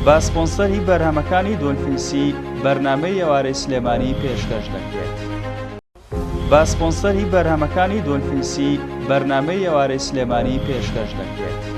با سپۆنسەری بەرهەمەکانی دۆلفینسی بەرنامەی ئێوارەی سلێمانی پێشکەش دەکرێت. با سپۆنسەری بەرهەمەکانی دۆلفینسی بەرنامەی ئێوارەی سلێمانی پێشکەش دەکرێت.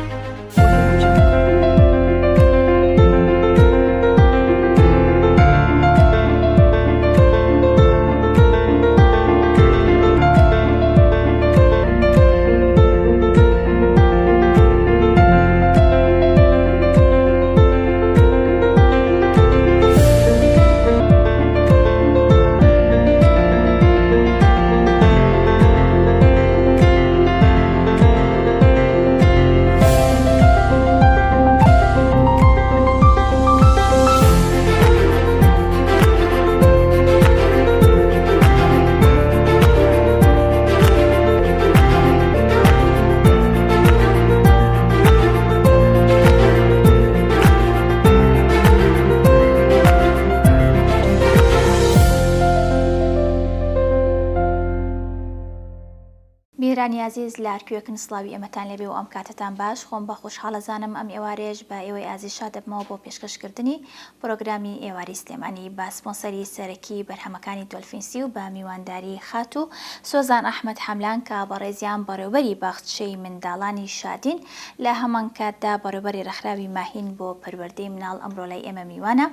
میرانی عزیز لارکوێکن سڵاوی ئێمەتان لەبێ و ئەم کاتتان باش خۆم بە خۆشحاڵەزانم ئەم ئێوارێژ بە ئێوەی ئازیز شاد دەبمەوە بۆ پێشکەشکردنی پرۆگرامی ئێواری سلێمانی با سپۆنسەری سەرەکی بەرهەمەکانی دۆلفینسی و بە میوانداری خات و سۆزان ئەحمەد حەملان کە بەڕێزیان بەڕێوەبەری باخچەی منداڵانی شادین لە هەمان کاتدا بەڕێوەبەری ڕێکخراوی ماهین بۆ پەروەردەی مناڵ ئەمڕۆ لای ئێمە میوانە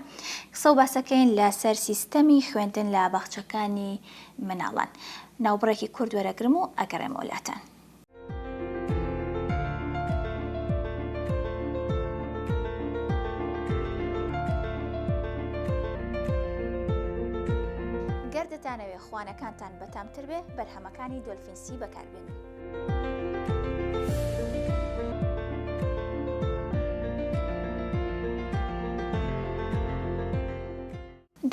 قسە و باسەکەین لەسەر سیستەمی خوێندن لە باخچەکانی مناڵان. ناوبڕێکی کورد وەرەگرم و ئەگەڕێمە وڵاتان. گەردەتانەوێ خوانەکانتان بەتامتر بێ بەرهەمەکانی دۆلفینسی بەکاربێنن.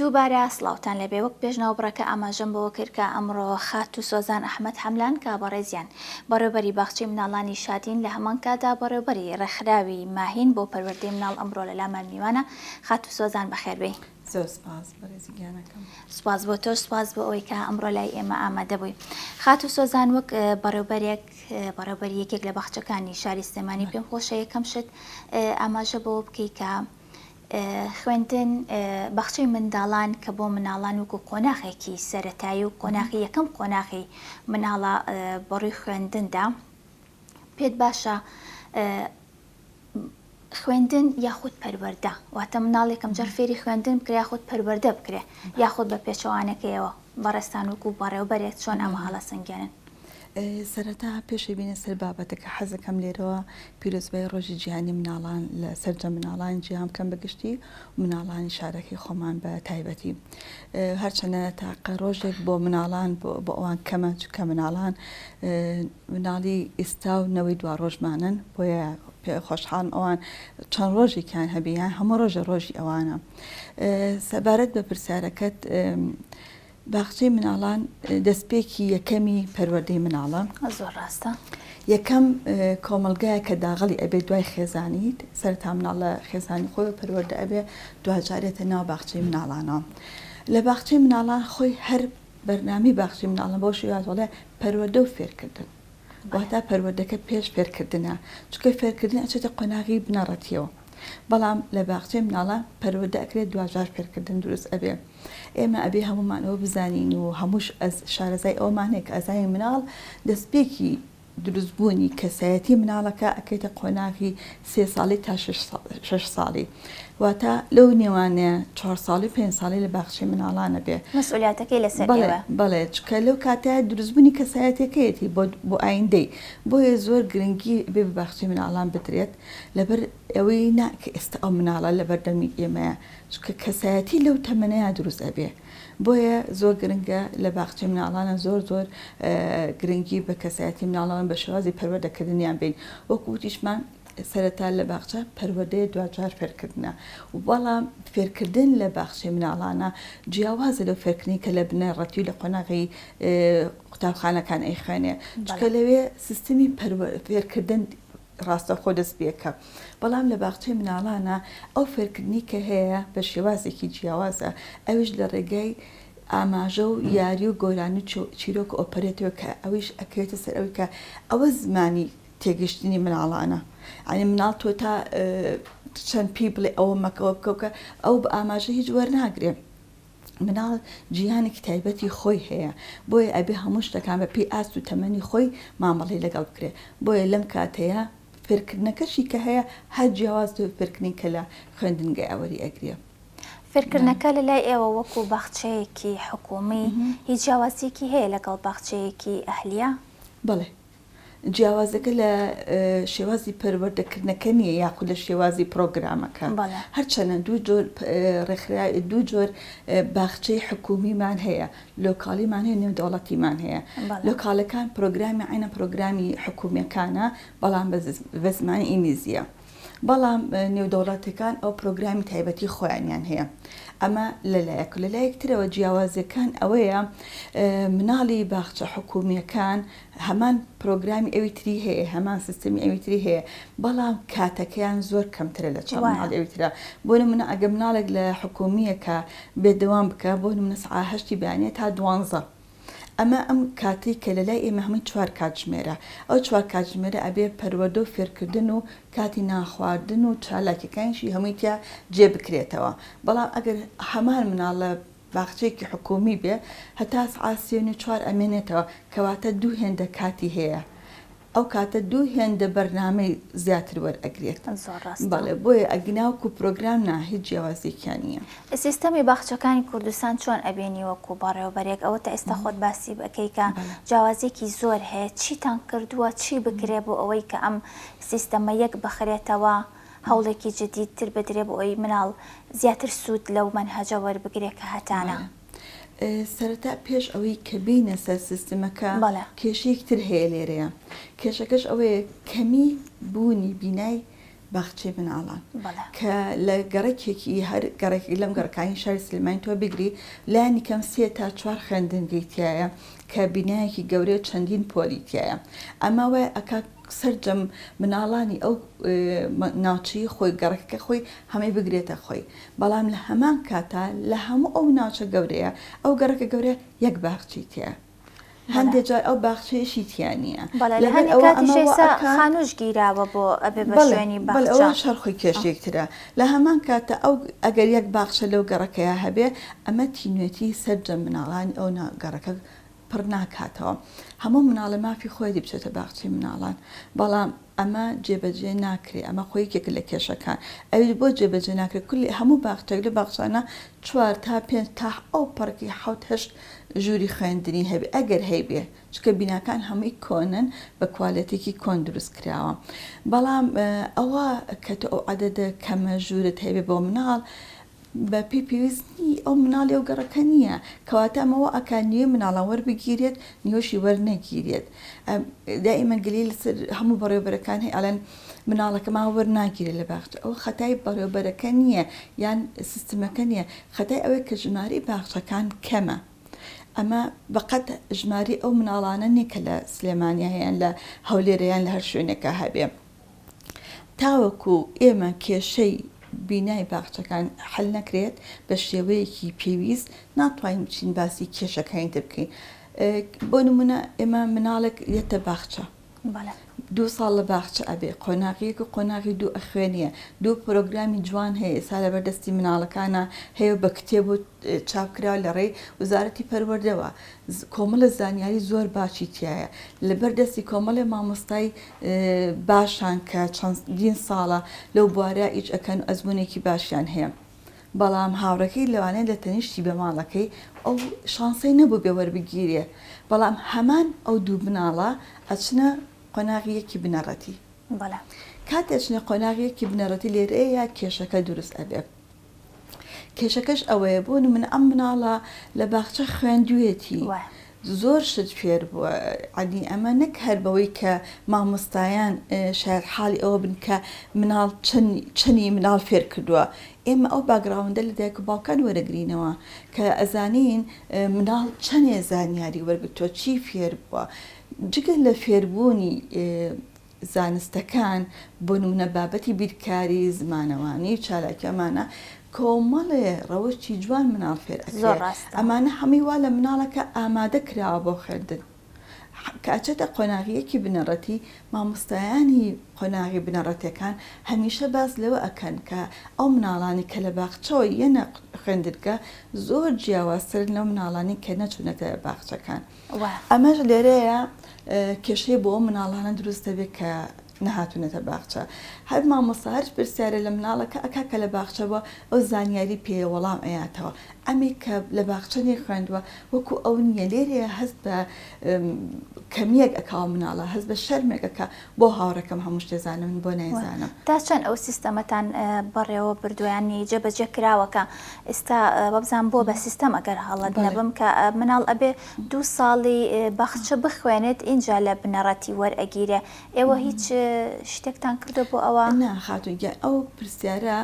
دووبارە سڵاوتان لەبێ وەک پێشناوبڕەکە ئاماژەم بەوە کرد کە ئەمڕۆ خات و سۆزان ئەحمەد حەملان کە بەڕێزیان بەڕێوەبەری باخچەی مناڵانی شادین لە هەمان کادا بەڕێوەبەری ڕێکخراوی ماهین بۆ پەروەردەی مناڵ ئەمڕۆ لە لامان میوانە. خات و سۆزان بەخێربێی. زۆر سپاس بەڕێزی گیانەکەم. سپاس بۆ تۆش، سپاس بۆ ئەوەی کە ئەمڕۆ لای ئێمە ئامادە بووی. خات و سۆزان وەک بەڕێوەبەری یەکێک لە باخچەکانی شاری سلێمانی پێم خۆشە یەکەم شت ئاماژە بەوە بکەی کە خوێندن باخچەی منداڵان کە بۆ مناڵان وەکو قۆناغێکی سەرەتایی و قۆناغی یەکەم قۆناغی مناڵە بەڕووی خوێندندا پێت باشە خوێندن یاخود پەروەردە واتە مناڵێکم جار فێری خوێندن بکرێ یاخود پەروەردە بکرێ یاخود بە پێچەوانەکەیەوە بەڕێستان وەکو بەڕێوەبەرێک چۆن ئەمە هەڵە سنگێنن. سەرەتا پێشی بینە سەر بابەتەکە حەزەکەم لێرەوە پیرۆزبای ڕۆژی جیهانی مناڵان لە سەرجە مناڵان جیهام بکەم بەگشتی و مناڵانی شارەکەی خۆمان بە تایبەتی هەرچەنە تاقە ڕۆژێک بۆ مناڵان بۆ ئەوان کەمە چکە مناڵان مناڵی ئێستا و نەوەی دوا ڕۆژمانن بۆیە خۆشحاڵم ئەوان چەند ڕۆژێکیان هەبیان هەموو ڕۆژی ئەوانە. سەبارەت بە پرسیارەکەت باخچەی مناڵان دەستپێکی یەکەمی پەروەردەی مناڵە. زۆر ڕاستە. یەکەم کۆمەلگایە کە داغڵی ئەبێ دوای خێزانیت سەرتا مناڵە خێزانی خۆی پەروەردە ئەبێ دوجارێتە ناو باخچەی مناڵانە. لە باخچەی مناڵان خۆی هەر بەرنامی باخچەی مناڵە بۆ شێوازۆڵێ پەروەردە و فێرکردن. واتە پەروەردەکە پێش فێرکردنە چکە فێرکردن ئەچێتە قۆناغی بنەڕەتیەوە. بەڵام لە باخچەی مناڵە پەروەردە ئەکرێت دوجار فێرکردن دروست ئەبێ. ئێمە ئەبێ هەمومانەوە بزانین و هەمووش شارەزای ئەومانێک ئەزای مناڵ دەستپێکی دروستبوونی کەسایەتی مناڵەکە ئەکەیتە قۆناغی 3 ساڵی تا 6 ساڵی واتە لەو نێوانەیە 4 ساڵی 5 ساڵی لە باخچەی مناڵانە بێ مەسئولیاتەکەی لەسەر بەڵێ چکە لەو کاتەیە دروستبوونی کەسایەتەکەیەتی بۆ ئایندەی بۆیە زۆر گرنگی بێ بە باخچەی مناڵان بدرێت لەبەر ئەوەی ناکە ئێستا ئەو مناڵە لە بەردەمی ئێمەیە چکە کەسایەتی لەو تەمەنەیە دروست ئەبێ بۆیە زۆر گرنگە لە باخچەی مناڵانە زۆر گرنگی بە کەسایەتی مناڵان بە شێوازی پەروەردەکردنیان بین وەکو وتیشمان سەرەتا لە باخچە پەروەردەیە دوجار فێرکردنە و بەڵام فێرکردن لە باخچەی مناڵانە جیاوازە لەو فێرکردنی کە لە بنەڕەتی لە قۆناغی قوتابخانەکان ئەی خوێنێ چکە لەوێ سیستمی فێرکردن ڕاستە خۆ دەست پێکە بەڵام لە باخچەی مناڵانە ئەو فێرکردنی کە هەیە بە شێوازێکی جیاوازە ئەویش لە ڕێگەی ئاماژە و یاری و گۆرانی چیرۆک ئۆپەرێتەوە کە ئەویش ئەکەوێتە سەر ئەوی کە ئەوە زمانی تێگەشتنی مناڵانە ئەنی مناڵ تۆ تا چەند پێی بڵێ ئەوە مەکەوە بکەوکە ئەو بە ئاماژە هیچ وەرناگرێ. مناڵ جیهانێکی تایبەتی خۆی هەیە بۆیە ئەبێ هەموو شتەکان بە پێی ئاست و تەمەنی خۆی مامەڵی لەگەڵ بکرێ بۆیە لەم کاتەیە فێرکردنەکەشی کە هەیە هەر جیاواز فێرکردنی کە لە خوێندنگە ئەوەری ئەگرێ. فێرکردنەکە لە لای ئێوە وەکو باخچەیەکی حکومی هیچ جیاوازیەکی هەیە لەگەڵ باخچەیەکی ئەهلیە؟ بڵێ جیاوازەکە لە شێوازی پەروەردەکردنەکە نییە یاخود لە شێوازی پرۆگرامەکە هەرچەنە دوو جۆر باخچەی حکومیمان هەیە لۆکاڵیمان هەیە نێودەوڵەتیمان هەیە لۆکاڵەکان پرۆگرامی عینە پرۆگرامی حکومیەکانە بەڵام بە زمانی ئینگلیزیە بەڵام نێودەوڵەتەکان ئەو پرۆگرامی تایبەتی خۆیانیان هەیە ئەمە لەلایەک لەلایەکترەوە جیاوازەکان ئەوەیە مناڵی باخچە حکومیەکان هەمان پرۆگرامی ئەوی تری هەیە هەمان سیستمی ئەوی تری هەیە بەڵام کاتەکەیان زۆر کەمترە لە چەند مناڵ ئەوی ترە بۆ نمونە ئەگە مناڵێک لە حکومیەکە بێدەوام بکە بۆ نمونە سعا 8 بەیانێت تا 12 ئەمە ئەم کاتی کە لە لای ئێمە هەمووی 4 کاتژمێرە ئەو 4 کاتژمێرە ئەبێ پەروەردە و فێرکردن و کاتی ناخواردن و چالاکیەکانیشی هەمووی تیا جێ بکرێتەوە بەڵام ئەگەر هەمان مناڵە باخچەیەکی حکومی بێ هەتا سعا 3:04 ئەمێنێتەوە کەواتە دوو هێندە کاتی هەیە ئەو کاتە دوو هێندە بەرنامەی زیاتر وەرئەگرێت بەڵێ بۆیە ئەگناوکو پرۆگرام نا هیچ جیاوازیەکیان نییە. سیستەمی باخچەکانی کوردستان چۆن ئەبێنی وەکو بەڕێوەبەرێک ئەوە تا ئێستا خۆت باسی بەکەی کە جیاوازێکی زۆر هەیە چیتان کردووە چی بکرێ بۆ ئەوەی کە ئەم سیستەمە یەک بخرێتەوە هەوڵێکی جدیدتر بدرێ بۆ ئەوی مناڵ زیاتر سوود لەو مەنهەجە وەربگرێت کە هەتانە. سەرەتا پێش ئەوەی کە بینە سەر سیستمەکە کێشەیەکتر هەیە لێرەیە کێشەکەش ئەوەیە کەمی بوونی بینای باخچەی مناڵان کە لە گەڕێکێکی هەر گەڕێکی لەم گەڕەکانی شاری سلێمانی تۆ بگری لایانی کەم 3 تا 4 خوێندنگەی تایە کە بینایەکی گەورەی چەندین پۆلی تایە ئەمە وای ئەکا سەرجەم مناڵانی ئەو ناوچەی خۆی گەڕەکە خۆی هەمەی بگرێتە خۆی بەڵام لە هەمان کاتا لە هەموو ئەو ناوچە گەورەیە ئەو گەڕەکە گەورەیە یەک باخچی تایە هەندێک جار ئەو باخچەیەشی تیان نییە خانوش گیراوە بۆ ئەبێ بە شوێنی ئەوە شەرخۆی کێشێکترە لە هەمان کاتە ئەو ئەگەر یەک باخچە لەو گەڕەکەیە هەبێ ئەمە تینوێتی سەرجەم مناڵانی ئەو گەڕەکە پڕ ناکاتەوە هەموو مناڵە مافی خۆی دی بچێتە باخچی مناڵان بەڵام ئەمە جێبەجێ ناکرێ ئەمە خۆیەکێک لە کێشەکان ئەوی بۆ جێبەجێ ناکرێت کولی هەموو باخچەک لە باخچانە 4 تا 5 تا ئەو پەرکی 7 ژووری خوێندنی هەبێ ئەگەر هەیبێ چکە بیناکان هەمووی کۆنن بە کوالەتێکی کۆن دروست کراوە بەڵام ئەوە کە تۆ ئەو عەدەدە کەمە ژوورت هەبێ بۆ مناڵ بە پێویستنی ئەو مناڵی ئەو گەڕەکە نییە کەواتە ئەمەوە ئەکان نیوێ مناڵان وەربگیرێت نیوەشی وەرنەگیرێت دائیمە گەلی لەسەر هەموو بەڕێوەبەرەکان هەیە ئەڵێن مناڵەکەمان وەرناگیرێت لە باخچە ئەو خەتای بەڕێوەبەرەکە نییە یان سیستمەکە نییە خەتای ئەوەیە کە ژماری باخچەکان کەمە ئەمە بەقەت ژماری ئەو مناڵانە نیە کە لە سلێمانیا هەیەیان لە هەولێرەیان لە هەر شوێنێکە هەبێ تاوەکو ئێمە کێشەی بینای باخچەکان حل نەکرێت بە شێوەیەکی پێویست ناتوانین بچین باسی کێشەکانی تر بکەین بۆ نمونە ئێمە مناڵێک یەتە باخچە 2 ساڵ لە باخچە ئەبێ قۆناغیەک و قۆناغی دوو ئەخوێنیە دوو پرۆگرامی جوان هەیە ئێستا لەبەردەستی مناڵەکانە هەیە بە کتێب و چاپکراوە لە ڕێی وزارەتی پەروەردەوە کۆمەڵە زانیاری زۆر باشی تایە لەبەردەستی کۆمەڵی مامۆستای باشان کە چەندین ساڵە لەو بوارە ئیچ ئەکەن و ئەزمونێکی باشیان هەیە بەڵام هاوڕەکەی لەوانەیە لە تەنیشتی بە ماڵەکەی ئەو شانسەی نەبوو بێ وەربگیرێ بەڵام هەمان ئەو دوو بناڵە ئەچنە قۆناغیەکی بنەڕەتی کاتێچنە قۆناغیەکی بنەڕەتی لێرەیە کێشەکە دروست ئەبێ کێشەکەش ئەوەیە بۆ من ئەم مناڵە لە باخچە خوێندوێتی زۆر شت فێر بووە عەدی ئەمە نەک هەر بەوەی کە مامۆستایان شاید حاڵی ئەوە بن کە مناڵ چەنی مناڵ فێر کردووە ئێمە ئەو باگراوندە لە دایک و باوکان وەرەگرینەوە کە ئەزانین مناڵ چەندێ زانیاری وەرگتووە چی فێر بووە جگە لە فێربوونی زانستەکان بۆ نمونە بابەتی بیرکاری زمانەوانی و چالاکی ئەمانە کۆمەڵێ ڕەوەشی جوان مناڵ فێر ئەکرێت ئەمانە هەمووی وا لە مناڵەکە ئامادە کراوە بۆ خوێندن کاچێتە قۆناغیەکی بنەڕەتی مامۆستایانی قۆناغی بنەڕەتەکان هەمیشە باس لەوە ئەکەن کە ئەو مناڵانی کە لە باخچەوە یەنە خوێندرگە زۆر جیاوازتر لەو مناڵانی کە نەچوونەتە باخچەکان. ئەمەش لێرەیە کێشەی بۆ مناڵانە دروست دەبێت کە نەهاتوونەتە باخچە. هەر مامۆستا هەر پرسیارە لە مناڵەکە ئەکا کە لە باخچەوە ئەو زانیاری پێ وەڵام ئەیاتەوە. ئەمی کە لە باخچەنی خوێندووە وەکو ئەو نییە لێرەیە هەست بە کەمیەک ئەکاو مناڵە هەست بە شەرمێکەکە بۆ هاوڕەکەم هەمووش دەزانم بۆ نایزانم. تا چەند ئەو سیستەمەتان بەڕێوە بردویانی جێبەجێ کراوەکە ئێستا بەبزان بۆ بە سیستەم ئەگەر هەڵەت نەبم کە مناڵ ئەبێ 2 ساڵی باخچە بخوێنێت اینجا لە بنەڕەتی وەرئەگیرێ. ئێوە هیچ شتێکتان کردو بۆ ئەوە؟ ناخاتوگە ئەو پرسیارە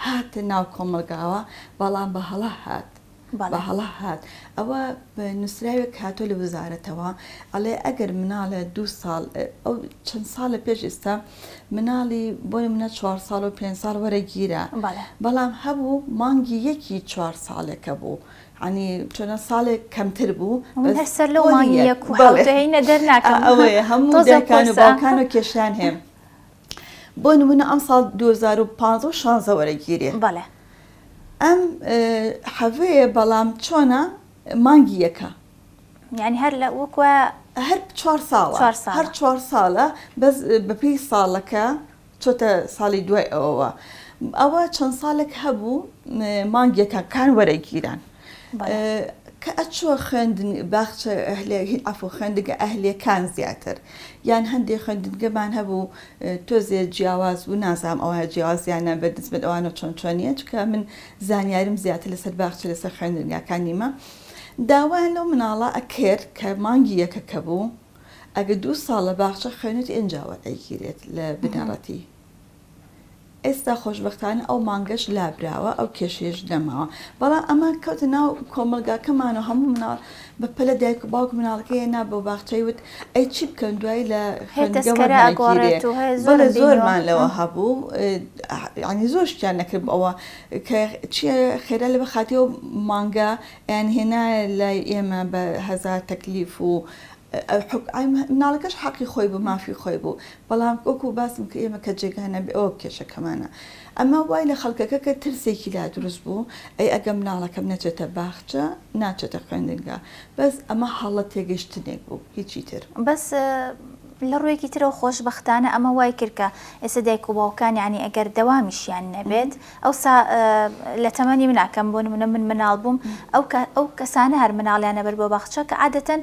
هاتە ناو کۆمەلگاوە بەڵام بە هەڵە هات. بە هەڵە هات ئەوە نووسراوێک هاتۆ لە وزارەتەوە ئەڵێ ئەگەر مناڵە 2 ساڵ ئەو چەند ساڵە پێش ئێستا مناڵی بۆ منە 4 ساڵ و 5 ساڵ وەرەگیرە بەڵام هەبوو مانگی 1-4 ساڵێکە بوو. ینی چۆنە ساڵێک کەمتر بوو هەرسەر لەو مانگی هینە دەرناکەم ئەوەیە هەموو دایکان و باوکان و کێشیان هەیە. بۆ نمونە ئەم ساڵ 2015 وەرەگیرێ ئەم حەوەیە بەڵام چۆنە مانگی یەکە یعنی هەر لە وەکوە هەر 4 ساڵە هەر 4 ساڵە بەس بەپێی ساڵەکە چۆتە ساڵی دوای ئەوەوە ئەوە چەند ساڵێک هەبوو مانگیەکە کان وەرەگیران کە ئەچووە خوێندن باخچە ئەفۆ خوێندگە ئەهلەکان زیاتر یان هەندێک خوێندنگەمان هەبوو تۆزێ جیاواز و نازام ئەوە جیاوازیانە بەدەستبێت ئەوانە چۆن چۆنیە چکە من زانیارم زیاتر لەسەر باخچە لەسەر خوێندنگاکانیمە داوایان لەو مناڵە ئەکرد کە مانگی یەکەکە بوو ئەگە 2 ساڵە باخچە خوێنێت ئێنجاوە ئەیگیرێت لە بنەڕەتی. ئێستا خۆشبەختانە ئەو مانگەش لابراوە ئەو کێشێش نەماوە بەڵام ئەمە کەوتە ناو کۆمەلگاکەمان و هەموو مناڵ بە پەلە دایک و باوک مناڵەکەی نا بۆ باخچەی وت ئەی چی بکەن دوایی لە خوێندنگەوە زۆرمان لەوە هەبوو ینی زۆر شتیان نەکرد ئەوە کە چیە خێرا لە بەخاتیەوە مانگە یان هێنا لای ئێمە بە 1000 تەکلیف و مناڵەکەش حەقی خۆی بوو مافی خۆی بوو بەڵام وەکو باسم کە ئێمە کە جێگانە ئەوە کێشەکەمانە ئەمە وای لە خەڵکەکە کە ترسێکی لا دروست بوو ئەی ئەگە مناڵەکەم نەچێتە باخچە ناچێتە خوێندنگە بەس ئەمە حاڵەت تێگەیشتنێک بوو هیچی تر بەس لە ڕوویەکی ترەوە خۆشبەختانە ئەمە وای کردکە ئێستا دایک و باوکان ینی ئەگەر دەوامیشیان نەبێت ئەوسا لە تەمەنی مناکەم بۆ نمونە من مناڵ بووم ئەو کەسانە هەر مناڵیانە بەر بۆ باخچە کە عادەتەن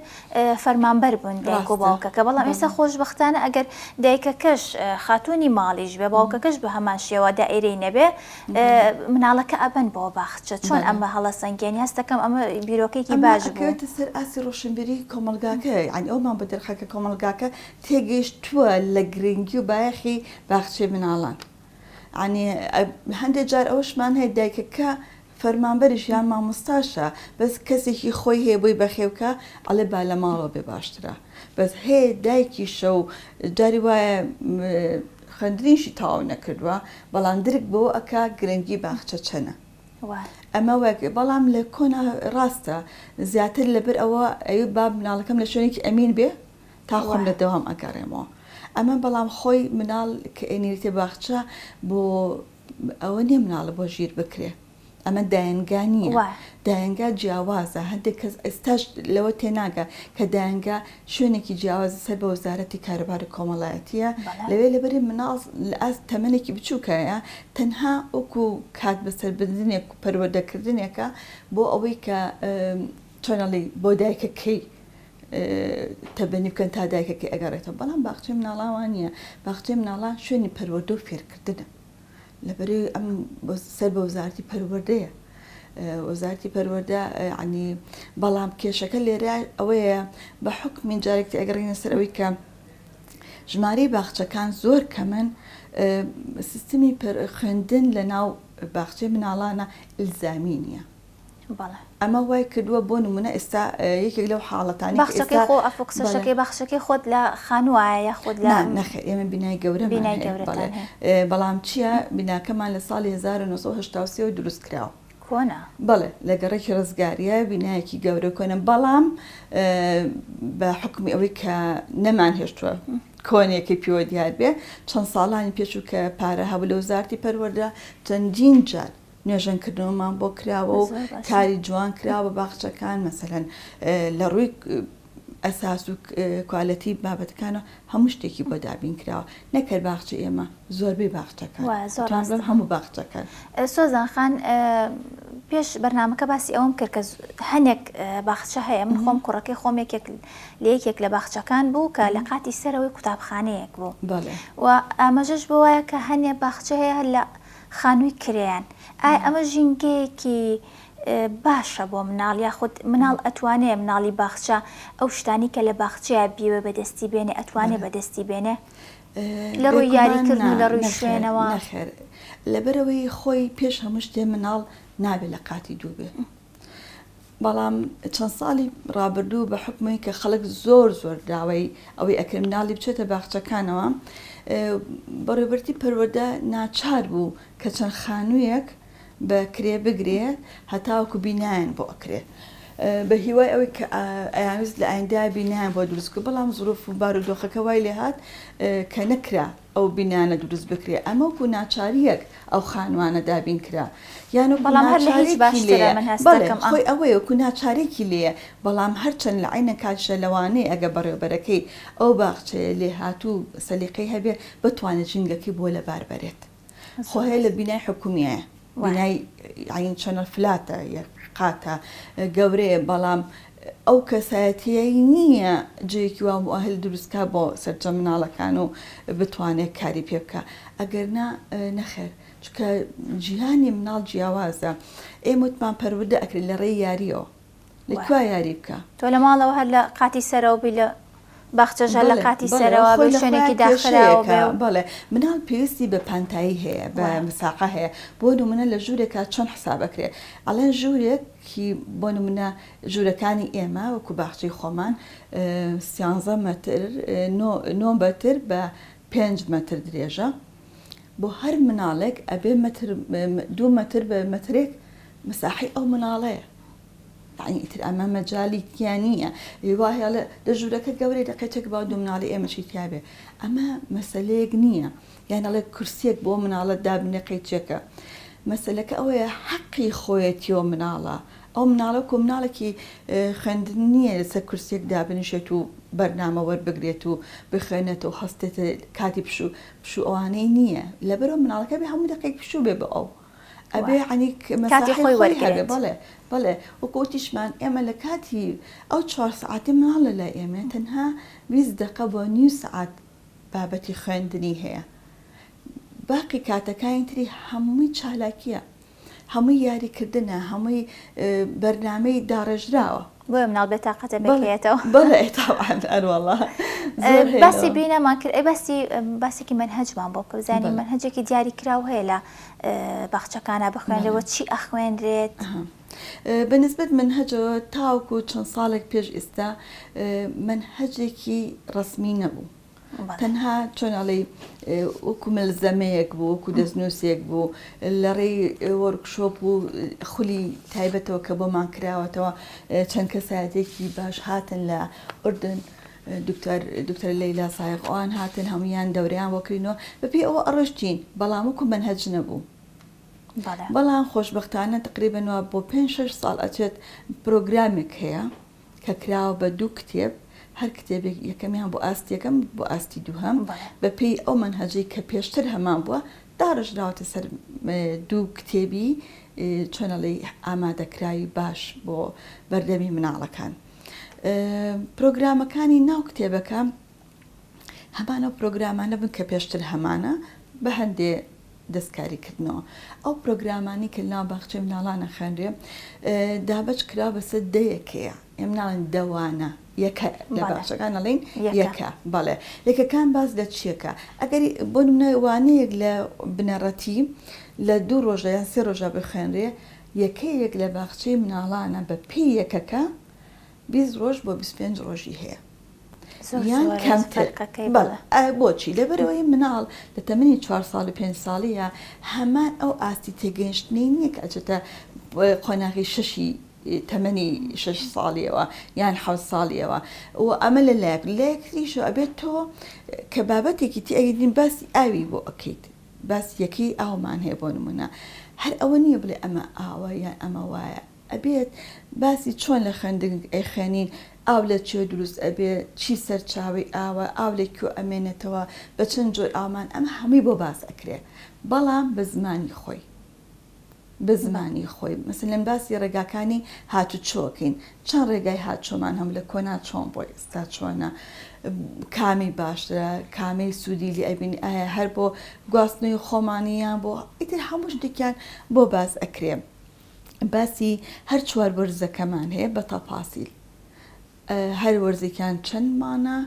فەرمانبەر بوون دایک و باوکەکە بەڵام ئێستا خۆشبەختانە ئەگەر دایکەکەش خاتوونی ماڵیش بێ باوکەکەش بە هەمان شێوە دائیرەی نەبێ مناڵەکە ئەبەن بۆ باخچە چۆن ئەمە هەڵە سەنگێنی هەستەکەم ئەمە بیرۆکێکی باش بوو سەر ئاسی ڕۆشنبیری کۆمەلگاکە ینی ئەومان بە دەرخەکە کۆمەلگاکە تێگەیشتووە لە گرنگی و بایەخی باخچێ مناڵان ینی هەندێک جار ئەوشمان هەیە دایکەکە فەرمانبەریش یان مامۆستاشە بەس کەسێکی خۆی هەیە بۆی بەخێوکە ئەڵێ با لە ماڵەوە بێ باشترە بەس هەیە دایکیشە و جاری وایە خوێندنیشی تەواو نەکردووە بەڵام درک بۆ ئەکا گرنگی باخچە چەنە ئەمە وەک بەڵام لە کۆنا ڕاستە زیاتر لەبەر ئەوە ئەوی با مناڵەکەم لە شوێنێکی ئەمین بێ تا خۆم لە دەوام ئەگەڕێمەوە ئەمە بەڵام خۆی مناڵ کە ئێنێتێ باخچە بۆ ئەوە نییە مناڵە بۆ ژیر بکرێ ئەمە داەنگا نییە داەنگا جیاوازە هەندێک کەس ئێستاش لەوە تێناگە کە داەنگا شوێنێکی جیاوازە سەر بە وەزارەتی کارەباری کۆمەڵایەتیە لەوێ لەبەری مناڵ لە ئاست تەمەنێکی بچووکەیە تەنها وەکو کات بەسەر بردنێک و پەروەردەکردنێکە بۆ ئەوەی کە چۆنەڵی بۆ دایکەکەی تەبەنی بکەن تا دایکەکەی ئەگەڕێتەوە بەڵام باخچەی مناڵاوان نییە باخچەی مناڵان شوێنی پەروەردە و فێرکردنە لەبەری ئەم سەر بە وەزارەتی پەروەردەیە وەزارەتی پەروەردە عنی بەڵام کێشەکە لێرە ئەوەیە بە حکمی جارێکی ئەگەڕێنە سەر ئەوەی کە ژمارەی باخچەکان زۆر کەمن سیستمی خوێندن لە ناو باخچەی مناڵانە ئیلزامی نییە ئەمە وای کردووە بۆ نمونە ئێستا یەکێک لەو حاڵەتانی قسەشەکەی باخچەکەی خۆت لە خانوایە خۆت لە نەخێر ئێمە بینای گەورە بەڵام چییە بیناکەمان لە ساڵی 1970 دروست کراوە کۆنا بەڵێ لە گەڕێکی ڕزگاریە بینایەکی گەورە کۆنم بەڵام بە حکمی ئەوەی کە نەمان هێشتووە کۆنێکی پێوە دیار بێ چەند ساڵانی پێشوو کە پارە هەبوو لە وزارەتی پەروەردە چەندین جار نوێژەنکردنەوەمان بۆ کراوە و کاری جوان کراوە باخچەکان مەسەلەن لە ڕووی ئەساس و کوالەتی بابەتەکانە هەموو شتێکی بۆ دابین کراوە نەکرد باخچە ئێمە زۆربەی باخچەکان هەموو باخچەکان. سۆزان خان پێش بەرنامەکە باسی ئەوم کرد کە هەنێک باخچە هەیە من خۆم کوڕەکەی خۆم لە یەکێک لە باخچەکان بوو کە لە قاتی سەرەوەی قوتابخانەیەک بوو و ئاماژەش بۆ وایە کە هەنێ باخچە هەیە لە خانووی کرێیان ئایا ئەمە ژینگەیەکی باشە بۆ مناڵ یاخود مناڵ ئەتوانێ مناڵی باخچە ئەو شتانی کە لە باخچەیە بیوە بەدەستی بێنێ ئەتوانێ بەدەستی بێنێ لە ڕووی یاریکردن و لە ڕووی شوێنەوە لەبەرەوەی خۆی پێش هەموو شتێ مناڵ نابێت لە قاتی دوو بێ بەڵام چەند ساڵی ڕابردوو بە حکومی کە خەڵک زۆر داوای ئەوەی ئەکرد مناڵی بچێتە باخچەکانەوە بەڕێوەبەرتی پەروەردە ناچار بوو کە چەند خانوویەک بە کرێ بگرێت هەتاوەکو بینایان بۆ ئەکرێت بە هیوای ئەوەی کە ئەیانویست لە ئایندا بینایان بۆ دروستکە بەڵام زۆرف و بارودۆخەکە وای لێ هات کە نەکرا ئەو بینانە دروست بکرێ ئەمە وەکو ناچاریەک ئەو خانوانە دابین کرا یان خۆی ئەوەیە وەکو ناچارێکی لێە بەڵام هەرچەند لە عینە کاتشە لەوانەیە ئەگە بەڕێوەبەرەکەی ئەو باخچەیە لێ هاتوو سەلیقەی هەبێ بتوانێت ژینگەکەی بۆ لەبار بەرێت خۆ هەیە لە بینای حکومیە بینای عین چەنە فلاتە قاتە گەورەیە بەڵام ئەو کەسایەتیەی نییە جێکی وا مؤهل دروستکە بۆ سەرجە مناڵەکان و بتوانێت کاری پێ بکە ئەگەرنا نەخێر چکە جیهانی مناڵ جیاوازە ئێمەتمان پەروەردە ئەکرێت لە ڕێی یاریەوە لەکووا یاری بکە تۆ لە ماڵەوە هەر لە قاتی سەرەوە بی لە باخچەژە لە قاتی سەرەوە بە شوێنێکی داخراوە بەڵێ مناڵ پێویستی بە پانتایی هەیە بە مساقە هەیە بۆ نمونە لە ژوورێکە چۆن حسابەکرێ ئەڵێن ژوورێکی بۆ نمونە ژوورەکانی ئێمە وەکو باخچەی خۆمان 13 مەتر 9 مەتر بە 5 مەتر درێژە بۆ هەر مناڵێک ئەبێ 2 مەتر بە مەترێک مساحی ئەو مناڵەیە ئیتر ئەمە مەجای تیانە وایە لە ژوورەکە گەورەی دەقێتێک با دوو مناڵی ئێمەشی تیاابێ ئەمە مەسلەیەک نییە یانەڵێ کورسێک بۆ مناڵە دابنەقەی چێکە مەسلەکە ئەوەیە حەقی خۆیەتیەوە مناڵە ئەو مناڵە و مناڵێکی خوێندن نییە لەسەر کورسێک دابنیشێت و بەرنامە وەربگرێت و بخوێنێت و هەستێتە کاتی پشوو ئەوانەی نییە لەبەرەوە مناڵەکە بێ هەموو دقێک پشوو بێ بە ئەو ئەبێ عنی کاتی خۆی وەرگێت بەڵێ وەکوتیشمان ئێمە لە کاتی ئەو 4 سعاتی مناڵە لە ئێمە تەنها 20 دقە بۆ نیو سعات بابەتی خوێندنی هەیە باقی کاتەکانی تری هەمووی چالاکیە هەمووی یاریکردنە هەمووی بەرنامەی داڕێژراوە بۆیە مناڵ بێتاقەتە بکرێتەوە بەڵێ تاوان ئەروەڵا باسی بینەمان کرد باسێکی منهەجمان بۆ کە بزانین منهەجێکی دیاری کراو هەیە لە باخچەکانە بخوێنرەوە چی ئەخوێنرێت بەنسبەت منهەجەوە تاوکو چەند ساڵێک پێش ئێستا منهەجێکی ڕسمی نەبوو تەنها چۆناڵی وەکو مەلزەمەیەک بوو وەکو دەستنووسێک بوو لە ڕێی وەرکشۆپ و خولی تایبەتەوە کە بۆمان کراوەتەوە چەند کەسایەتێکی باش هاتن لە ئوردن دکتۆر لەیلا سایقۆوان هاتن هەمویان دەورەیان وەکرینەوە بەپێی ئەوە ئەڕۆشتین بەڵام وەکو منهەج نەبوو بەڵام خۆشبەختانە تقریبەنەوە بۆ 5-6 ساڵ ئەچێت پرۆگرامێک هەیە کە کراوە بە 2 کتێب هەر کتێبێک یەکەمیان بۆ ئاستی یەکەم بۆ ئاستی دووهەم بەپێی ئەو منهەجەی کە پێشتر هەمان بووە داڕژراوەتە سەر 2 کتێبی چۆنەڵی ئامادەکراوی باش بۆ بەردەمی مناڵەکان پرۆگرامەکانی ناو کتێبەکە هەمانە پرۆگرامانە بن کە پێشتر هەمانە بە هەندێ دەستکاریکردنەوە ئەو پرۆگرامانی کە ناو باخچەی مناڵانە خوێنرێ دابەج کرا بەسەر دەیەکەیە ئێمە ناڵێن دەوانە یەکە لە باشەکان ئەڵێن یەکە بەڵێ یەکەکان باز لە چیەکە ئەگەری بۆ نمونەوانەیەک لە بنەڕەتی لە 2 ڕۆژە یان 3 ڕۆژە بخوێنرێ یەکەیەک لە باخچەی مناڵانە بە پێی یەکەکە 20 ڕۆژ بۆ 25 ڕۆژی هەیە یان کەمتر بۆچی لەبەرەوەی مناڵ لە تەمەنی 4 ساڵی 5 ساڵیە هەمان ئەو ئاستی تێگەیشتنی نییە کە ئەچێتە قۆناغی شەشی تەمەنی 6 ساڵیەوە یان 7 ساڵیەوە و ئەمە لە لایەکریش ئەبێت تۆ کە بابەتێکی تی ئەگەین باسی ئاوی بۆ ئەکەیت باسی یەکەی ئاومان هەیە بۆ نمونە هەر ئەوە نییە بڵێ ئەمە ئاوە یان ئەمە وایە ئەبێت باسی چۆن لە خوێندن ئەیخێنین ئاو لە چێ دروست ئەبێ چی سەرچاوی ئاوە ئاو لە کوێ ئەمێنێتەوە بە چەند جۆر ئاومان ئەمە هەمووی بۆ باس ئەکرێ بەڵام بە زمانی خۆی بە زمانی خۆی مەسەلەن باسی ڕێگاکانی هاتوچۆکەین چەند ڕێگای هاتچۆمان هەم لە کۆنا چۆن بۆ ئێستا چۆنە کامی باشترە کامی سوودی لێ ئەبین ئایا هەر بۆ گواستنەوەی خۆمانیان بۆ ئیتر هەموو شتێکیان بۆ باس ئەکرێ باسی هەر چوار وەرزەکەمان هەیە بە تەپاسیل هەر وەرزێکیان چەندمانە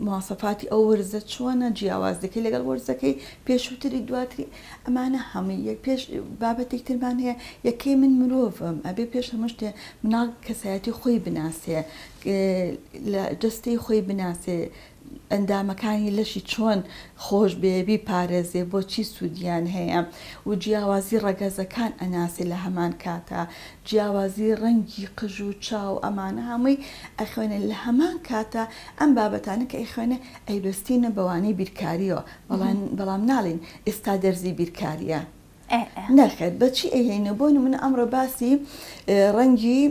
مواسەفاتی ئەو وەرزە چۆنە جیاوازەکەی لەگەڵ وەرزەکەی پێشووتری دواتری ئەمانە هەمووی پێش بابەتێکترمان هەیە یەکەی من مرۆڤم ئەبێ پێش هەموو شتێ مناڵ کەسایەتی خۆی بناسێ لە دەستەی خۆی بناسێ ئەندامەکانی لەشی چۆن خۆش بێبی پارێزێ بۆچی سوودیان هەیە و جیاوازی ڕەگەزەکان ئەناسێ لە هەمان کاتە جیاوازی ڕەنگی قژ و چاو ئەمانە هەمووی ئەخوێنە لە هەمان کاتە ئەم بابەتانە کە ئەیخوێنە ئەیبستینە بەوانەی بیرکاریەوە بەڵام ناڵین ئێستا دەرزی بیرکاریە نەخێت بەچی ئەهێنە بۆ نمونە ئەمڕۆ باسی ڕەنگی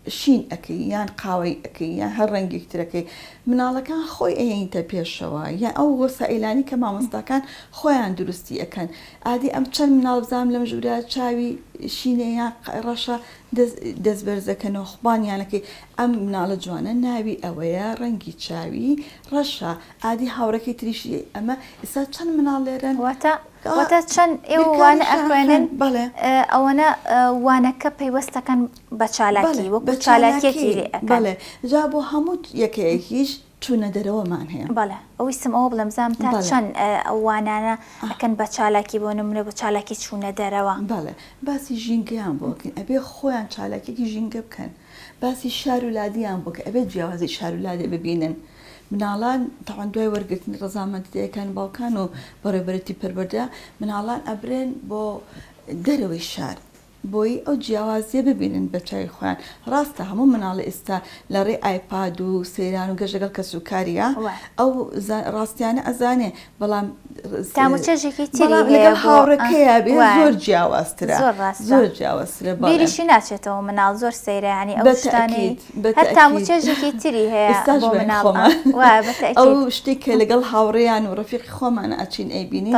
شین ئەەکەی یان قاوەی ئەەکەی یان هەر ڕەنگێک ترەکەی مناڵەکان خۆی ئەهێنتە پێشەوە یان ئەو وەسائلانی کە مامۆستاکان خۆیان دروستی ئەەکەن ئادی ئەم چەند مناڵ بزانام لەم ژوورە چاوی شینە یان ڕەشە دەستبەرزەکەنەوە خوبانیانەکەی ئەم مناڵە جوانە ناوی ئەوەیە ڕەنگی چاوی ڕەشە ئادی هاوڕەکەی تریشی ئەمە ئێستا چەند مناڵ لێرن واتە چەند ئێوە وانە ئەخوێنن ئەوەنە وانەکە پەیوەستەکەن بە چالاکی وەکو چالاکیەکی لێ ئەەکەن بەڵێ جا بۆ هەموو یەکەیەکیش چوونە دەرەوەمان هەیە بەڵێ ئەویستم ئەوە بڵم زام تا چەند ئەوانانە ئەکەن بە چالاکی بۆ نمونە بە چالاکی چوونە دەرەوە بەڵێ باسی ژینگەیان بۆکەین ئەبێ خۆیان چالاکێکی ژینگە بکەن باسی شارولادیان بۆکە ئەبێ جیاوازی شارولادێ ببینن مناڵان تاوان دوای وەرگرتنی ڕەزامەندیەکان باوکان و بەڕێبەرەتی پەروەردە مناڵان ئەبرێن بۆ دەرەوەی شار بۆی ئەو جیاوازیە ببینن بە چای خۆیان ڕاستە هەموو مناڵە ئێستا لە ڕێ ئایپاد و سەیران و گەشەگەڵ کە سوکاریە ئەو ڕاستیانە ئەزانێ بەڵام تاموچێژێکی لەگەڵ هاوڕەکەیە بێ زۆر جیاوازترە زۆر جیاوازترە بیریشی ناچێتەوە مناڵ زۆر سەیرانی ئەو شتانی هەر تاموچێژێکی تری هەیە بۆ مناڵ ئەو شتێک کە لەگەڵ هاوڕێیان و ڕەفیقی خۆمانە ئەچین ئەیبینی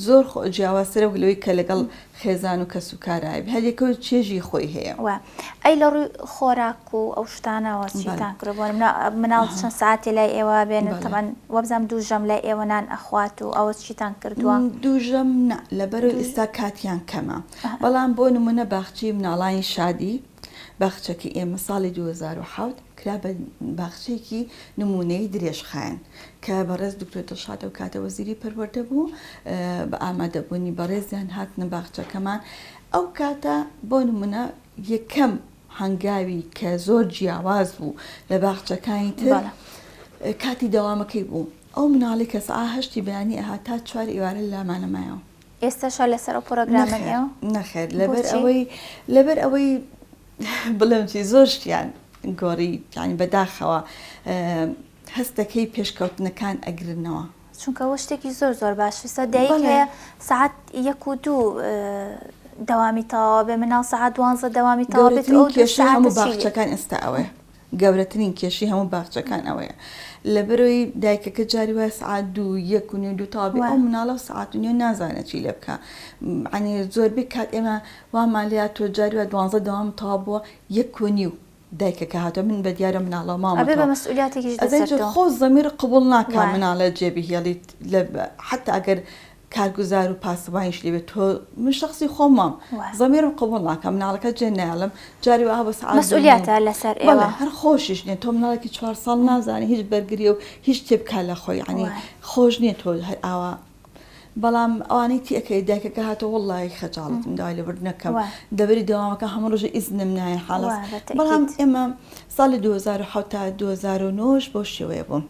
زۆر جیاوازترە وگلەوەی کە لەگەڵ خێزان و کە سوکارای هەرێکە چێژی خۆی هەیە ئەی لە ڕووی خۆراک و ئەو شتانەوە چیتان کردبوون مناڵ چەند ساعتی لای ئێوە بێنن تەمان وەبزانم دووژەم لای ئێوەنان ئەخوات و ئەوە چیتان کردووە دووژەم لەبەرەوە ئێستا کاتیان کەمە بەڵام بۆ نمونە باخچی مناڵانی شادی باخچەکە ئێمە ساڵی 2007 کرا بە باخچەیەکی نمونەی درێژخایەن کە بەڕێز دکتۆر دڵشاد و کاتە وەزیری پەروەردە بوو بە ئامادەبوونی بەڕێزیان هاتنە باخچەکەمان ئەو کاتە بۆ نمونە یەکەم هەنگاوی کە زۆر جیاواز بوو لە باخچەکانی تر کاتی دەوامەکەی بوو ئەو مناڵی کە سەعات 8 بەیانی ئەهاتا 4 ئێوارە لامانەمایەوە ئێستاشا لەسەر ئەو پرۆگرامە ئێوە نەخێر لەبەر ئەوەی بڵێم چی زۆر شتیان گۆڕی یانی بەداخەوە هەستەکەی پێشکەوتنەکان ئەگرنەوە چونکە ئەوە شتێکی زۆر باشە دایک هەیە سەعات 1 و 2 دەوامی تەواوە بێ مناڵ سەعات 12 دەوامی تەواو بێت ئەو کێشی هەموو باخچەکان ئێستا ئەوەیە گەورەترین کێشی هەموو باخچەکان ئەوەیە لەبەرەوەی دایکەکە جاری وایە سەعات 2 1 و 2 تەواو بێ ئەو مناڵە سەعات 9 نازانێت چی لێ بکە عنی زۆربەی کات ئێمە وامان لێ تۆ جاری وایە 12 دەوام تەواو بووە 1 و 9 دایکەکە هاتە من بە دیارە مناڵە مامەتەوە خۆ زەمیر قبول ناکە مناڵە جێبی هێڵیت حتا ئەگەر کارگوزار و پاسەوانیش لێ بێت تۆ من شخصی خۆمام زەمیرم قبول ناکەم مناڵەکە جێ نایڵم جاری وایە بە سەعات مەسئولیەتە لەسەر ئێوە هەر خۆشیش نیە تۆ مناڵێکی 4 ساڵ نازانی هیچ بەرگری و هیچ تێ بکات لە خۆی عنی خۆش نییە تۆ ئاوا بەڵام ئەوانەی تیەکەی دایکەکە هاتە وەڵڵی خەجاڵتم داوای لەبەر نەکەم دەبەری دەوامەکە هەموو ڕۆژە ئیزنم نایە حاڵەت بەڵام ئێمە ساڵی 2007 تا 2009 بۆ شێوەیە بووم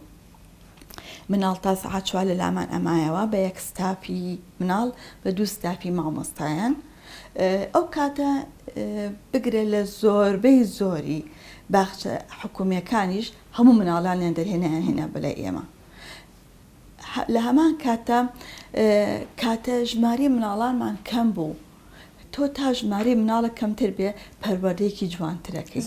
مناڵ تا سەعات 4 لە لامان ئەمایەوە بە 1 ستافی مناڵ بە 2 ستافی مامۆستایان ئەو کاتە بگرێت لە زۆربەی زۆری باخچە حکوومیەکانیش هەموو مناڵانیان دەرهێنیان هێنا بەلای ئێمە. لە هەمان کاتە ژماری مناڵانمان کەم بوو، تۆ تا ژماری مناڵە کەمتر بێ پەروەردەیەکی جوانترەکەی.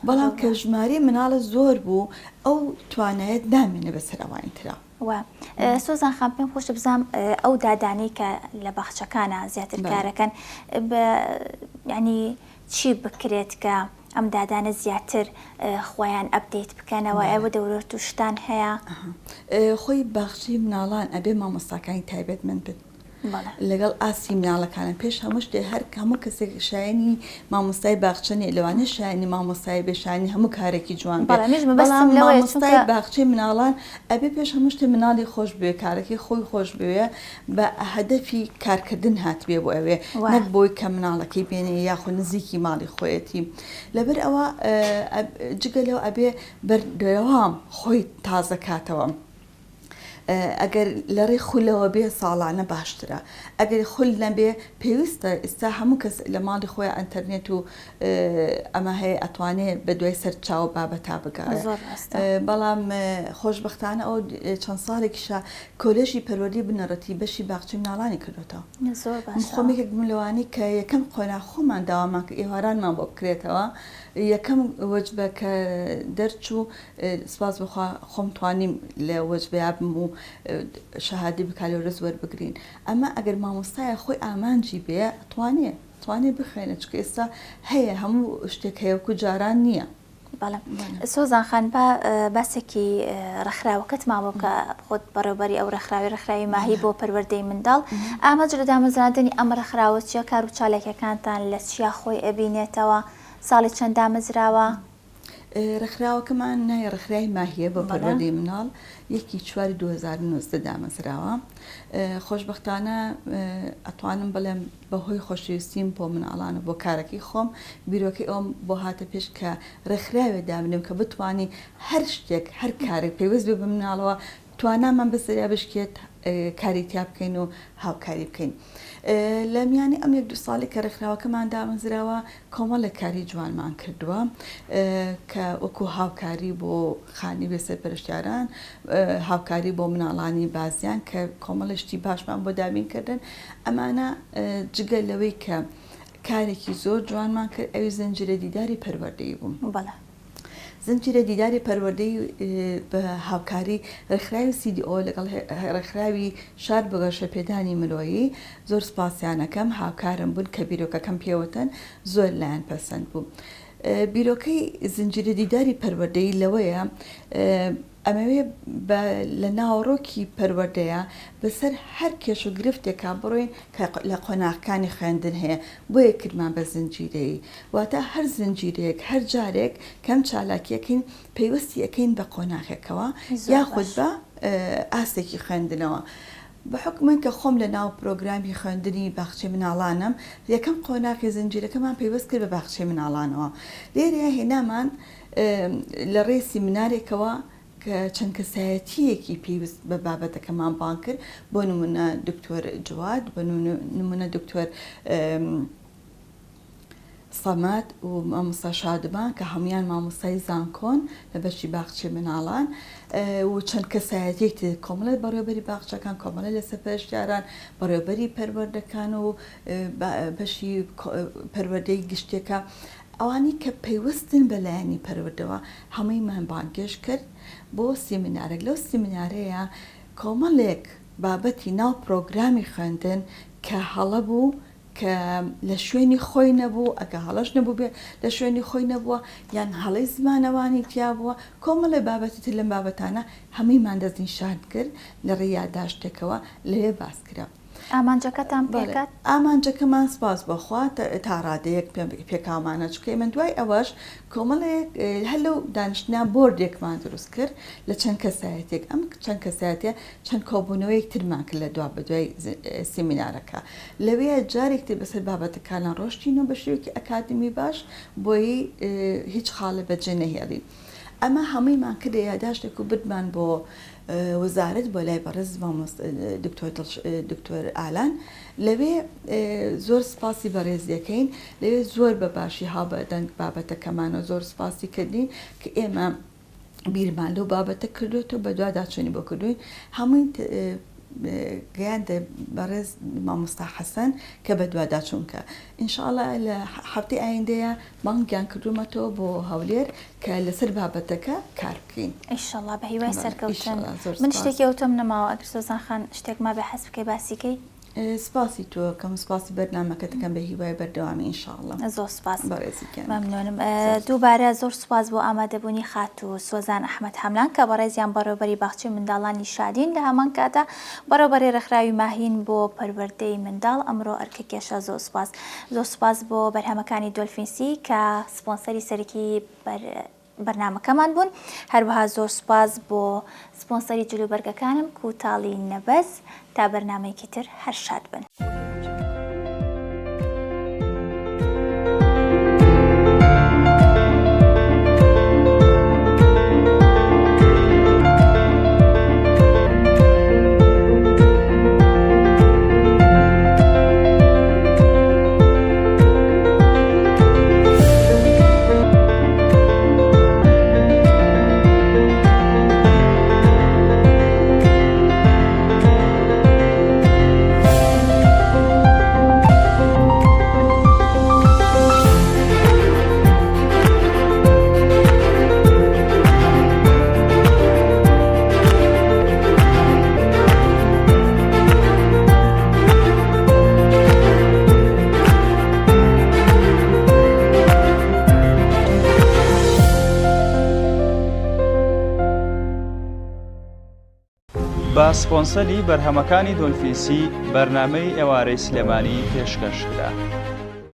بەڵام کە ژماری مناڵە زۆر بوو ئەو توانایەت نامێنێ بەسەر ئەوانترا. سۆزان خان پێم خۆش بزانم ئەو دادانەی کە لە باخچەکانە زیاتر کارەکەن ینی چی بکرێت کە ئەم دادانە زیاتر خۆیان ئەپدەیت بکەنەوە ئەوە دەورەت و شتان هەیە؟ خۆی باخچی مناڵان ئەبێ مامۆستاکانی تایبەتمەند بن لەگەڵ ئاسی مناڵەکانە. پێش هەموو شتێ هەموو کەسێک شایانی مامۆستای باخچەنێ لەوانە شایانی مامۆستای بێشانی هەموو کارێکی جوان بەڵام مامۆستای باخچەی مناڵان ئەبێ پێش هەموو شتێ مناڵی خۆش بوێ، کارەکەی خۆی خۆش بوێ، بە هەدەفی کارکردن هاتبێ بۆ ئەوێ، نەک بۆی کە مناڵەکەی بێنێ یاخۆ نزیکی ماڵی خۆیەتی. لەبەر ئەوە جگە لەو ئەبێ بەردەوام خۆی تازە کاتەوە. ئەگەر لە ڕێی خولەوە بێ ساڵانە باشترە، ئەگەر خول نەبێ پێویستە ئێستا هەموو کەس لە ماڵی خۆی ئەتەرنێت و ئەمە هەیە ئەتوانێت بە دوای سەر چاو بابەتا بگات. بەڵام خۆشبەختانە ئەو چەند ساڵێکیشە کۆلێژی پەروەردەی بنەڕەتی بەشی باخچەی مناڵانی کردوێتەوە. خۆمێکێک ملوانی کە یەکەم قۆنا خۆمان داوامان کە ئێوارانمان بۆ بکرێتەوە، یەکەم وەجبە کە دەرچوو سپاس بخوا خۆم توانیم لە وەجبەیە بم و شەهادی بکات لەورە زۆر بگرین. ئەمە ئەگەر مامۆستایە خۆی ئامانجی بێ توانێت بخوێنێت، چکە ئێستا هەیە هەموو شتێک هەیەکو جاران نییە. سۆزان خان بە باسێکی ڕێکخراوەکەت ماوە کە خۆت بەڕێوەبەری ئەو ڕێکخراوی ماهی بۆ پەروەردەی منداڵ ئاماجە لە دامەزراندنی ئەم ڕێکخراوە چیە کار و چالاکیەکانتان لە چیا خۆی ئەبینێتەوە؟ ساڵی چەند دامەزراوە؟ ڕێکخراوەکەمان نایە ڕێکخراوی ماهیە بۆ پەروەردەی مناڵ 1/4/2019 دامەزراوە. خۆشبەختانە ئەتوانم بڵێم بەهۆی خۆشەویستیم بۆ مناڵان و بۆ کارەکەی خۆم بیرۆکەی ئەوم بۆ هاتە پێش کە ڕێکخراوێ دابنێم کە بتوانی هەر شتێک هەر کارێک پێویست بێ بە مناڵەوە توانامان بەسەریا بشکێت کاری تیا بکەین و هاوکاری بکەین. لە میانی ئەم 1-2 ساڵی کە ڕێکخراوەکەمان دامەزراوە کۆمەڵە کاری جوانمان کردووە کە وەکو هاوکاری بۆ خانی بێسەرپەرشتیاران، هاوکاری بۆ مناڵانی بازیان کە کۆمەڵشتی باشمان بۆ دابینکردن. ئەمانە جگە لەوەی کە کارێکی زۆر جوانمان کرد ئەوی زنجیرە دیداری پەروەردەیی بووم. زنجیرە دیداری پەروەردەی بە هاوکاری ڕێکخراوی CDO لەگەڵ ڕێکخراوی شار بەگەشە پێدانی مرۆیی زۆر سپاسیانەکەم هاوکارم بوون کە بیرۆکەکەم پێوەتەن زۆر لایەن پەسەند بوو. بیرۆکەی زنجیرە دیداری پەروەردەیی لەوەیە ئەمەوێ لە ناوڕۆکی پەروەردەیە بەسەر هەر کێش و گرفتێکا بڕۆین کە لە قۆناغەکانی خوێندن هەیە بۆیە کردمان بە زنجیرەیە، واتە هەر زنجیرەیەک هەر جارێک کەم چالاکیەکەین پێوەستی ئەەکەین بە قۆناغێکەوە یاخود بە ئاستێکی خوێندنەوە. بە حکومن کە خۆم لە ناو پرۆگرامی خوێندنی باخچەی مناڵانم یەکەم قۆناغی زنجیرەکەمان پێوەست کرد بە باخچەی مناڵانەوە. لێرەیە هێنامان لە ڕێی سیمینارێکەوە کە چەند کەسایەتیەکی پێویست بە بابەتەکەمان بان کرد، بۆ نمونە دکتۆر جواد، بۆ نمونە دکتۆر سەمەد و مامۆستا شادمان کە هەمویان مامۆستای زانکۆن لە بەشی باخچەی مناڵان و چەند کەسایەتێک کۆمەڵێت بەڕێوەبەری باخچەکان، کۆمەڵە لە سەرپەرشتیاران، بەڕێوەبەری پەروەردەکان و بەشی پەروەردەی گشتێکە، ئەوانی کە پەیوەستن بەلایەنی پەروەردەوە هەموویمان بانگێش کرد بۆ سیمینارێک. لەو سیمینارەیە کۆمەڵێک بابەتی ناو پرۆگرامی خوێندن کە هەڵە بوو کە لە شوێنی خۆی نەبوو، ئەگە هەڵەش نەبوو بێ لە شوێنی خۆی نەبووە یان هەڵەی زمانەوانی تیا بووە، کۆمەڵی بابەتی لەم بابەتانە هەموویمان دەستنیشان کرد لە ڕێی یادداشتێکەوە لەوێ باس کرا. ئامانجەکەتان پێکات؟ ئامانجەکەمان سپاس بەخوا تا ڕادەیەک پێکامانە چکە من دوای ئەوەش کۆمەڵێک هەلو دانیشتنا بۆردێکمان دروست کرد لە چەند کەسایەتێک. ئەم چەند کەسایەتە چەند کۆبوونەوەیەک ترمان کرد لە دوا بەدوای سیمینارەکە. لەوێ جارێکتر بەسەر بابەتەکانان ڕۆشتین و بە شێوەیەکی ئەکادمی باش بۆی هیچ خاڵە بەجێ نەهێڵین. ئەمە هەموویمان کردە یاداشتێک و بردمان بۆ وەزارەت بۆ لای بەڕێز دکتۆر ئالان لەوێ زۆر سپاسی بەڕێز دەکەین لەوێ زۆر بە باشی هاوبەدەنگ بابەتەکەمانە زۆر سپاسی کردین کە ئێمە بیرمان لەو بابەتە کردوێتەوە بە دوواداچوونی بۆ کردوین هەمووی گەیاندە بەڕێز مامۆستا حەسەن کە بە دوواداچوونکە ئینشاءڵڵا لە هەفتەی ئایندەیە مانگیان کردومەتەوە بۆ هەولێر کە لەسەر بابەتەکە کار بکەین ئینشاءڵڵا بە هیوای سەرکەوتن من شتێکی ئەوتۆم نەماوە ئەگەر سۆزان خان شتێک ما بە حەز بکەی باسیکەی سپاسی تۆ کەم سپاسی بەرنامەکە دەکەم بە هیوای بەردەوامی ئینشاءڵڵا زۆر سپاس بەڕێزیکەن مەمنونم دووبارە زۆر سوپاس بۆ ئامادەبوونی خات و سۆزان ئەحمەد حەملان کە بەڕێزیان بەڕێوەبەری باخچەی منداڵانی شادین لە هەمان کاتە بەڕێوەبەری ڕێکخراوی ماهین بۆ پەروەردەی منداڵ ئەمڕۆ ئەرکە کێشە زۆر سپاس بۆ بەرهەمەکانی دۆلفینسی کە سپۆنسەری سەرەکی بەرنامەکەمان بوون هەروەها زۆر سپاس بۆ سپۆنسەری جلوبەرگەکانم کوتاڵی نەبەز تا بەرنامەیەکی تر هەر شاد بن. بە سپۆنسەری بەرهەمەکانی دۆلفینسی بەرنامەی ئێوارەی سلێمانی پێشکەشکرا.